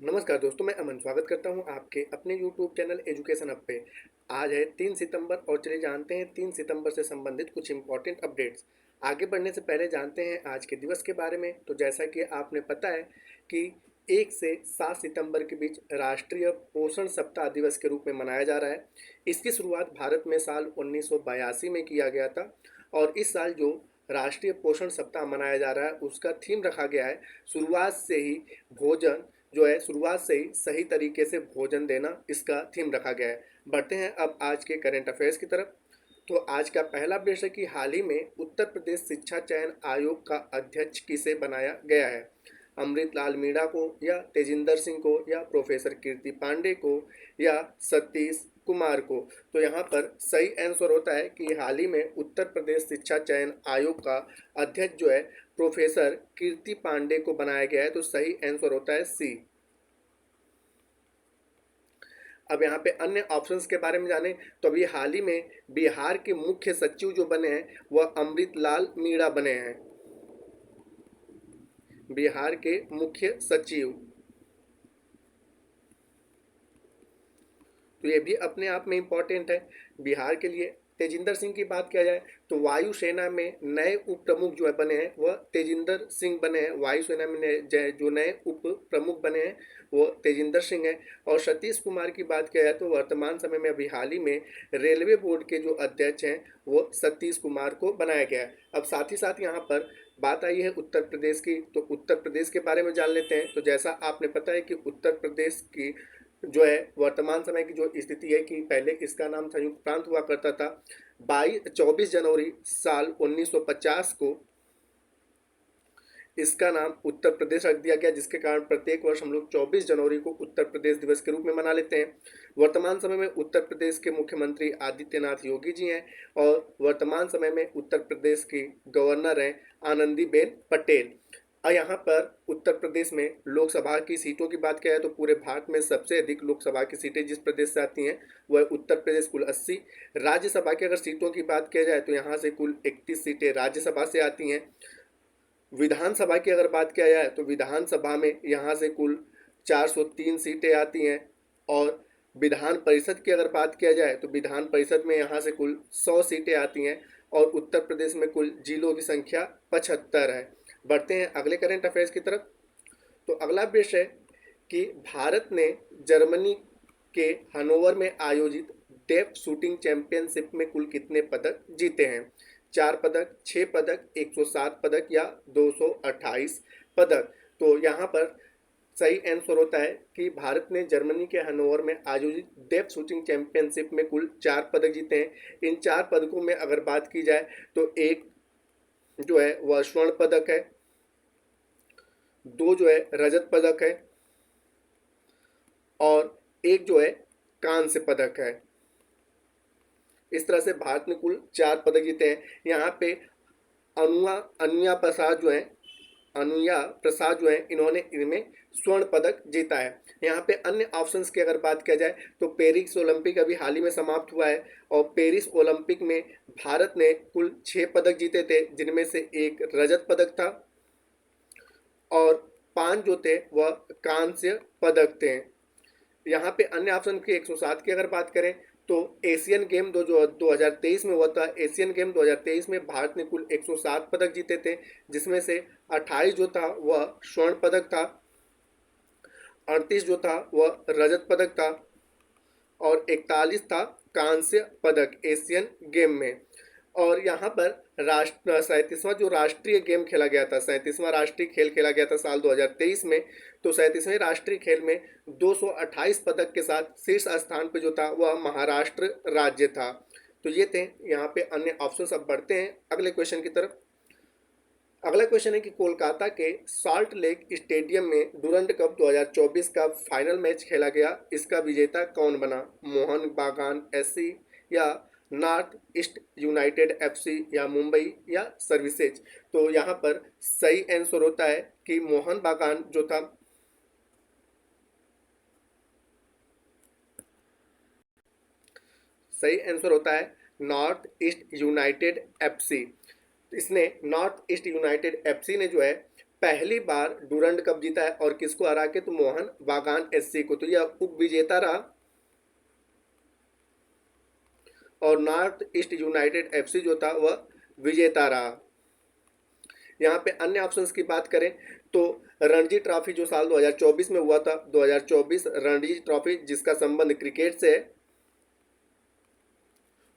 नमस्कार दोस्तों, मैं अमन स्वागत करता हूं आपके अपने YouTube चैनल एजुकेशन हब पे। आज है 3 सितंबर और चलिए जानते हैं 3 सितंबर से संबंधित कुछ इम्पोर्टेंट अपडेट्स। आगे बढ़ने से पहले जानते हैं आज के दिवस के बारे में। तो जैसा कि आपने पता है कि 1 से 7 सितंबर के बीच राष्ट्रीय पोषण सप्ताह दिवस के रूप में मनाया जा रहा है। इसकी शुरुआत भारत में साल 1982 में किया गया था और इस साल जो राष्ट्रीय पोषण सप्ताह मनाया जा रहा है उसका थीम रखा गया है शुरुआत से ही भोजन जो है शुरुआत से ही सही तरीके से भोजन देना, इसका थीम रखा गया है। बढ़ते हैं अब आज के करंट अफेयर्स की तरफ। तो आज का पहला अपडेट है कि हाल ही में उत्तर प्रदेश शिक्षा चयन आयोग का अध्यक्ष किसे बनाया गया है। अमृतलाल मीणा को या तेजिंदर सिंह को या प्रोफेसर कीर्ति पांडे को या सतीश कुमार को। तो यहाँ पर सही आंसर होता है कि हाल ही में उत्तर प्रदेश शिक्षा चयन आयोग का अध्यक्ष जो है प्रोफेसर कीर्ति पांडे को बनाया गया है। तो सही आंसर होता है सी। अब यहाँ पे अन्य ऑप्शंस के बारे में जाने तो अभी हाल ही में बिहार के मुख्य सचिव जो बने हैं वह अमृतलाल मीणा बने हैं। बिहार के मुख्य सचिव, तो ये भी अपने आप में इम्पोर्टेंट है बिहार के लिए। तेजिंदर सिंह की बात किया जाए तो वायुसेना में नए उप प्रमुख जो है बने हैं वह तेजिंदर सिंह बने हैं। वायुसेना में जो नए उप प्रमुख बने हैं वो तेजिंदर सिंह हैं। और सतीश कुमार की बात किया जाए तो वर्तमान समय में अभी हाल ही में रेलवे बोर्ड के जो अध्यक्ष हैं वो सतीश कुमार को बनाया गया है। अब साथ ही साथ यहाँ पर बात आई है उत्तर प्रदेश की, तो उत्तर प्रदेश के बारे में जान लेते हैं। तो जैसा आपने पता है कि उत्तर प्रदेश की जो है वर्तमान समय की जो स्थिति है कि पहले इसका नाम संयुक्त प्रांत हुआ करता था। 24 जनवरी साल 1950 को इसका नाम उत्तर प्रदेश रख दिया गया, जिसके कारण प्रत्येक वर्ष हम लोग 24 जनवरी को उत्तर प्रदेश दिवस के रूप में मना लेते हैं। वर्तमान समय में उत्तर प्रदेश के मुख्यमंत्री आदित्यनाथ योगी जी हैं और वर्तमान समय में उत्तर प्रदेश की गवर्नर हैं आनंदीबेन पटेल। और यहाँ पर उत्तर प्रदेश में लोकसभा की सीटों की बात किया जाए तो पूरे भारत में सबसे अधिक लोकसभा की सीटें जिस प्रदेश से आती हैं वह उत्तर प्रदेश, कुल 80। राज्यसभा की अगर सीटों की बात किया जाए तो यहाँ से कुल 31 सीटें राज्यसभा से आती हैं। विधानसभा की अगर बात किया जाए तो विधानसभा में यहाँ से कुल 403 सीटें आती हैं। और विधान परिषद की अगर बात किया जाए तो विधान परिषद में यहाँ से कुल 100 सीटें आती हैं। और उत्तर प्रदेश में कुल जिलों की संख्या 75 है। बढ़ते हैं अगले करंट अफेयर्स की तरफ। तो अगला विषय है कि भारत ने जर्मनी के हनोवर में आयोजित डेफ शूटिंग चैंपियनशिप में कुल कितने पदक जीते हैं। 4 पदक, 6 पदक, 107 पदक या 228 पदक। तो यहाँ पर सही आंसर होता है कि भारत ने जर्मनी के हनोवर में आयोजित डेफ शूटिंग चैंपियनशिप में कुल 4 पदक जीते हैं। इन 4 पदकों में अगर बात की जाए तो एक जो है वह स्वर्ण पदक है, 2 जो है रजत पदक है और एक जो है कांस्य पदक है। इस तरह से भारत ने कुल 4 पदक जीते हैं। यहाँ पे अनुया प्रसाद जो है इन्होंने इनमें स्वर्ण पदक जीता है। यहाँ पे अन्य ऑप्शंस की अगर बात किया जाए तो पेरिस ओलंपिक अभी हाल ही में समाप्त हुआ है और पेरिस ओलंपिक में भारत ने कुल 6 पदक जीते थे, जिनमें से एक रजत पदक था और 5 जो थे वह कांस्य पदक थे। यहाँ पे अन्य ऑप्शन की 107 की अगर बात करें तो एशियन गेम जो 2023 में हुआ था, एशियन गेम 2023 में भारत ने कुल 107 पदक जीते थे, जिसमें से 28 जो था वह स्वर्ण पदक था, 38 जो था वह रजत पदक था और 41 था कांस्य पदक एशियन गेम में। और यहाँ पर 37वां जो राष्ट्रीय गेम खेला गया था, 37वां राष्ट्रीय खेल खेला गया था साल 2023 में। तो 37वें राष्ट्रीय खेल में 228 पदक के साथ शीर्ष स्थान पर जो था वह महाराष्ट्र राज्य था। तो ये थे यहाँ पे अन्य ऑप्शन। अब बढ़ते हैं अगले क्वेश्चन की तरफ। अगला क्वेश्चन है कि कोलकाता के सॉल्ट लेक स्टेडियम में डुरंड कप 2024 का फाइनल मैच खेला गया। इसका विजेता कौन बना। मोहन बागान एससी या नॉर्थ ईस्ट यूनाइटेड एफसी या मुंबई या सर्विसेज। तो यहाँ पर सही आंसर होता है कि मोहन बागान जो था सही आंसर होता है नॉर्थ ईस्ट यूनाइटेड एफसी। इसने नॉर्थ ईस्ट यूनाइटेड एफसी ने जो है पहली बार डूरंड कप जीता है और किसको हरा के, तो मोहन बागान एससी को। तो यह उप विजेता रहा और नॉर्थ ईस्ट यूनाइटेड एफसी जो था वह विजेता रहा। यहाँ पे अन्य ऑप्शंस की बात करें तो रणजी ट्रॉफी जो साल 2024 में हुआ था, 2024 रणजी ट्रॉफी जिसका संबंध क्रिकेट से है,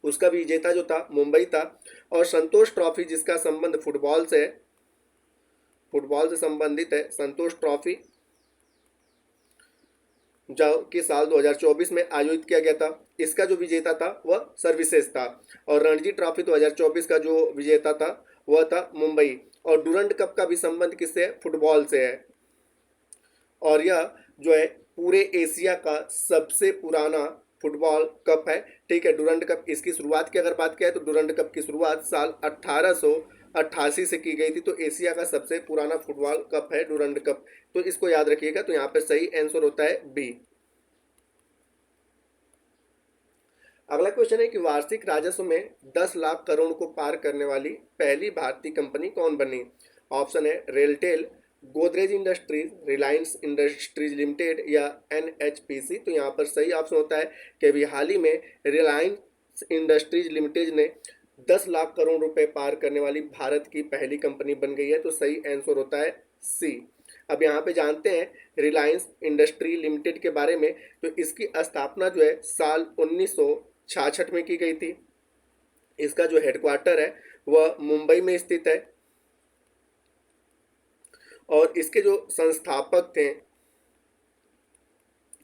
उसका विजेता जो था मुंबई था। और संतोष ट्रॉफी जिसका संबंध फुटबॉल से है, फुटबॉल से संबंधित है, संतोष ट्रॉफी जो कि साल 2024 में आयोजित किया गया था, इसका जो विजेता था वह सर्विसेज था। और रणजी ट्रॉफी 2024 का जो विजेता था वह था मुंबई। और डूरंड कप का भी संबंध किससे है, फुटबॉल से है। और यह जो है पूरे एशिया का सबसे पुराना फुटबॉल कप है। ठीक है, डूरंड कप, इसकी शुरुआत की अगर बात किया तो डूरंड कप की शुरुआत साल 1888 से की गई थी। तो एशिया का सबसे पुराना फुटबॉल कप है डूरंड कप। तो इसको याद रखिएगा। तो यहाँ पर सही आंसर होता है बी। अगला क्वेश्चन है कि वार्षिक राजस्व में 10 लाख करोड़ को पार करने वाली पहली भारतीय कंपनी कौन बनी। ऑप्शन है RailTel, Godrej industries, Reliance industries limited या एनएचपीसी। तो यहाँ पर सही ऑप्शन होता है कि अभी हाल ही में रिलायंस इंडस्ट्रीज लिमिटेड ने 10 लाख करोड़ रुपए पार करने वाली भारत की पहली कंपनी बन गई है। तो सही आंसर होता है सी। अब यहाँ पे जानते हैं रिलायंस इंडस्ट्री लिमिटेड के बारे में। तो इसकी स्थापना जो है साल 1966 में की गई थी। इसका जो हेडक्वार्टर है वह मुंबई में स्थित है। और इसके जो संस्थापक थे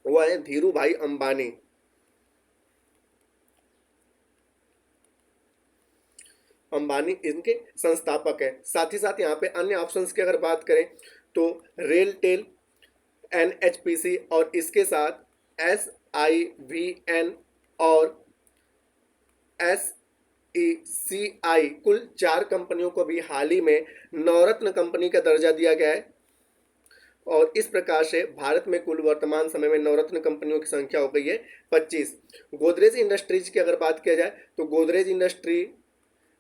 वह है धीरू भाई अंबानी। अंबानी इनके संस्थापक हैं। साथ ही साथ यहाँ पे अन्य ऑप्शंस की अगर बात करें तो रेलटेल, एनएचपीसी और इसके साथ एसआईवीएन और एसईसीआई, कुल 4 कंपनियों को भी हाल ही में नवरत्न कंपनी का दर्जा दिया गया है। और इस प्रकार से भारत में कुल वर्तमान समय में नवरत्न कंपनियों की संख्या हो गई है 25। गोदरेज इंडस्ट्रीज की अगर बात किया जाए तो गोदरेज इंडस्ट्री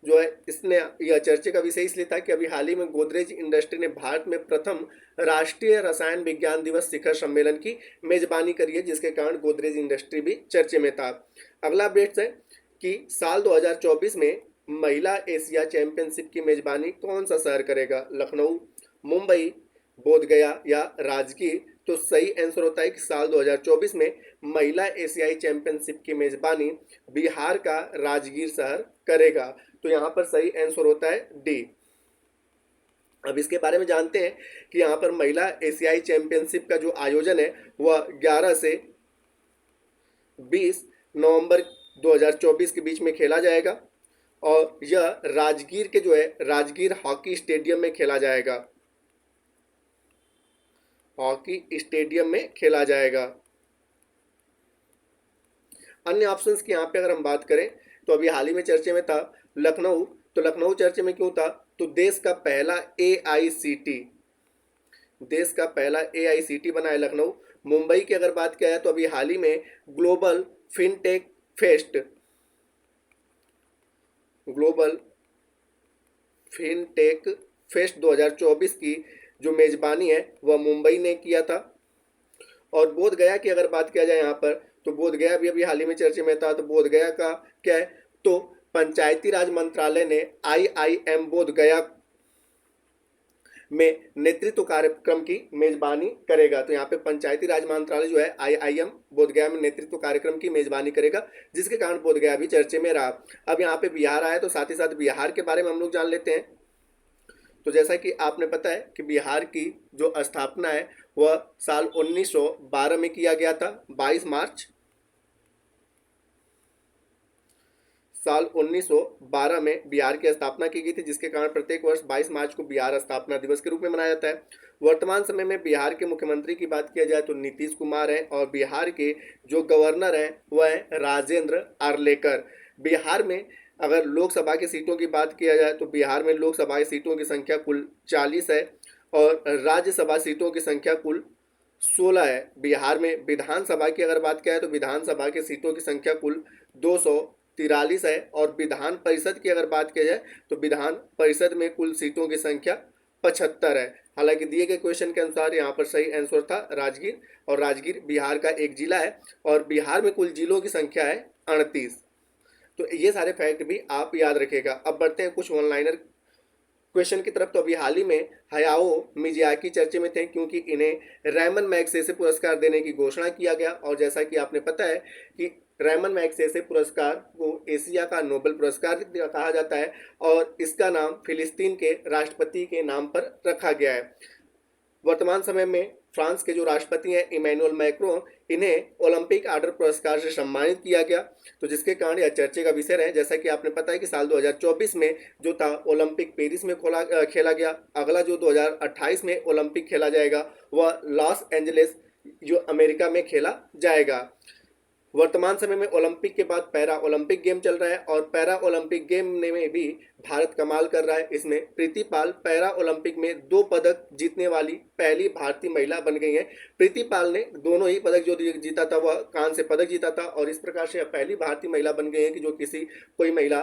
जो है, इसने यह चर्चे का विषय इसलिए था कि अभी हाल ही में गोदरेज इंडस्ट्री ने भारत में प्रथम राष्ट्रीय रसायन विज्ञान दिवस शिखर सम्मेलन की मेजबानी करी है, जिसके कारण गोदरेज इंडस्ट्री भी चर्चे में था। अगला अपडेट है कि साल 2024 में महिला एशिया चैंपियनशिप की मेजबानी कौन सा शहर करेगा, लखनऊ, मुंबई, बोधगया या राजगीर। तो सही आंसर होता है कि साल 2024 में महिला एशियाई चैंपियनशिप की मेजबानी बिहार का राजगीर शहर करेगा। तो यहाँ पर सही आंसर होता है डी। अब इसके बारे में जानते हैं कि यहाँ पर महिला एशियाई चैंपियनशिप का जो आयोजन है वह 11 से 20 नवंबर 2024 के बीच में खेला जाएगा। और यह राजगीर के जो है राजगीर हॉकी स्टेडियम में खेला जाएगा, हॉकी स्टेडियम में खेला जाएगा। अन्य ऑप्शंस की यहाँ पे अगर हम बात करें तो अभी हाल ही में चर्चे में था लखनऊ। तो लखनऊ चर्चे में क्यों था, तो देश का पहला एआईसीटी बना है लखनऊ। मुंबई की अगर बात किया जाए तो अभी हाल ही में ग्लोबल फिनटेक फेस्ट 2024 की जो मेजबानी है वह मुंबई ने किया था। और बोधगया की अगर बात किया जाए यहाँ पर तो बोधगया भी अभी हाल ही में चर्चे में था। तो बोधगया का क्या है, तो पंचायती राज मंत्रालय ने आईआईएम बोधगया में नेतृत्व कार्यक्रम की मेजबानी करेगा। तो यहाँ पे पंचायती राज मंत्रालय जो है आईआईएम बोधगया में नेतृत्व कार्यक्रम की मेजबानी करेगा, जिसके कारण बोधगया भी चर्चे में रहा। अब यहाँ पे बिहार आया तो साथ ही साथ बिहार के बारे में हम लोग जान लेते हैं। तो जैसा कि आपने पता है कि बिहार की जो स्थापना है वह साल 1912 में किया गया था। 22 मार्च साल 1912 में बिहार की स्थापना की गई थी, जिसके कारण प्रत्येक वर्ष 22 मार्च को बिहार स्थापना दिवस के रूप में मनाया जाता है। वर्तमान समय में बिहार के मुख्यमंत्री की बात किया जाए तो नीतीश कुमार हैं और बिहार के जो गवर्नर हैं वह है राजेंद्र आर्लेकर। बिहार में अगर लोकसभा की सीटों की बात किया जाए तो बिहार में लोकसभा की सीटों की संख्या कुल 40 है और राज्यसभा सीटों की संख्या कुल 16 है। बिहार में विधानसभा की अगर बात किया जाए तो विधानसभा की सीटों की संख्या कुल 243 है। और विधान परिषद की अगर बात किया जाए तो विधान परिषद में कुल सीटों की संख्या 75 है। हालांकि दिए गए क्वेश्चन के अनुसार यहाँ पर सही आंसर था राजगीर, और राजगीर बिहार का एक जिला है और बिहार में कुल जिलों की संख्या है 38। तो ये सारे फैक्ट भी आप याद रखिएगा। अब बढ़ते हैं कुछ ऑनलाइनर क्वेश्चन की तरफ। तो अभी हाल ही में हयाओ मियाज़ाकी चर्चे में थे क्योंकि इन्हें रैमन मैगसेसे पुरस्कार देने की घोषणा किया गया। और जैसा कि आपने पता है कि रैमन मैगसेसे पुरस्कार को एशिया का नोबेल पुरस्कार कहा जाता है और इसका नाम फिलिस्तीन के राष्ट्रपति के नाम पर रखा गया है। वर्तमान समय में फ्रांस के जो राष्ट्रपति हैं इमैनुअल मैक्रोन, इन्हें ओलंपिक आर्डर पुरस्कार से सम्मानित किया गया, तो जिसके कारण यह चर्चे का विषय रहे। जैसा कि आपने पता है कि साल 2024 में जो था ओलंपिक पेरिस में खेला गया। अगला जो 2028 में ओलंपिक खेला जाएगा वह लॉस एंजलिस जो अमेरिका में खेला जाएगा। वर्तमान समय में ओलंपिक के बाद पैरा ओलंपिक गेम चल रहा है और पैरा ओलंपिक गेम में भी भारत कमाल कर रहा है। इसमें प्रीति पाल पैरा ओलंपिक में 2 पदक जीतने वाली पहली भारतीय महिला बन गई हैं। प्रीति पाल ने दोनों ही पदक जो जीता था वह कांस्य पदक जीता था और इस प्रकार से पहली भारतीय महिला बन गई है कि जो कोई महिला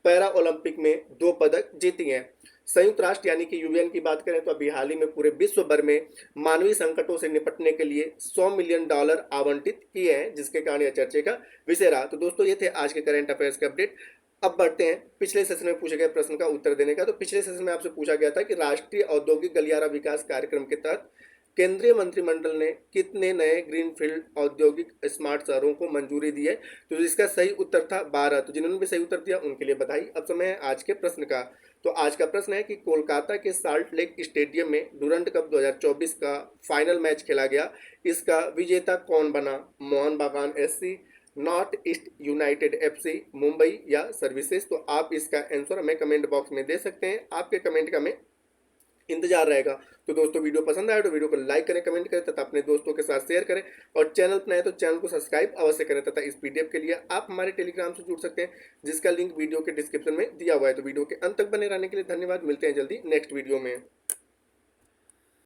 पैरा ओलंपिक में 2 पदक जीती हैं। संयुक्त राष्ट्र यानी कि यूएन की बात करें तो अभी हाल ही में पूरे विश्व भर में मानवीय संकटों से निपटने के लिए $100 मिलियन आवंटित किए हैं, जिसके कारण यह चर्चे का विषय रहा। तो दोस्तों ये थे आज के करंट अफेयर्स के अपडेट। अब बढ़ते हैं पिछले सेशन में पूछे गए प्रश्न का उत्तर देने का। तो पिछले सेशन में आपसे पूछा गया था कि राष्ट्रीय औद्योगिक गलियारा विकास कार्यक्रम के तहत केंद्रीय मंत्रिमंडल ने कितने नए ग्रीनफील्ड औद्योगिक स्मार्ट शहरों को मंजूरी दी है। तो इसका सही उत्तर था 12। तो जिन्होंने भी सही उत्तर दिया उनके लिए बधाई। अब समय है आज के प्रश्न का। तो आज का प्रश्न है कि कोलकाता के साल्ट लेक स्टेडियम में डुरंड कप 2024 का फाइनल मैच खेला गया। इसका विजेता कौन बना? मोहन बागान SC, north east United FC, Mumbai या सर्विसेज? तो आप इसका आंसर हमें कमेंट बॉक्स में दे सकते हैं। आपके कमेंट का हमें इंतजार रहेगा। तो दोस्तों वीडियो पसंद आए तो वीडियो को लाइक करें, कमेंट करें तथा अपने दोस्तों के साथ शेयर करें और चैनल पर नए तो चैनल को सब्सक्राइब अवश्य करें। तथा इस पीडीएफ के लिए आप हमारे टेलीग्राम से जुड़ सकते हैं जिसका लिंक वीडियो के डिस्क्रिप्शन में दिया हुआ है। तो वीडियो के अंत तक बने रहने के लिए धन्यवाद। मिलते हैं जल्दी नेक्स्ट वीडियो में।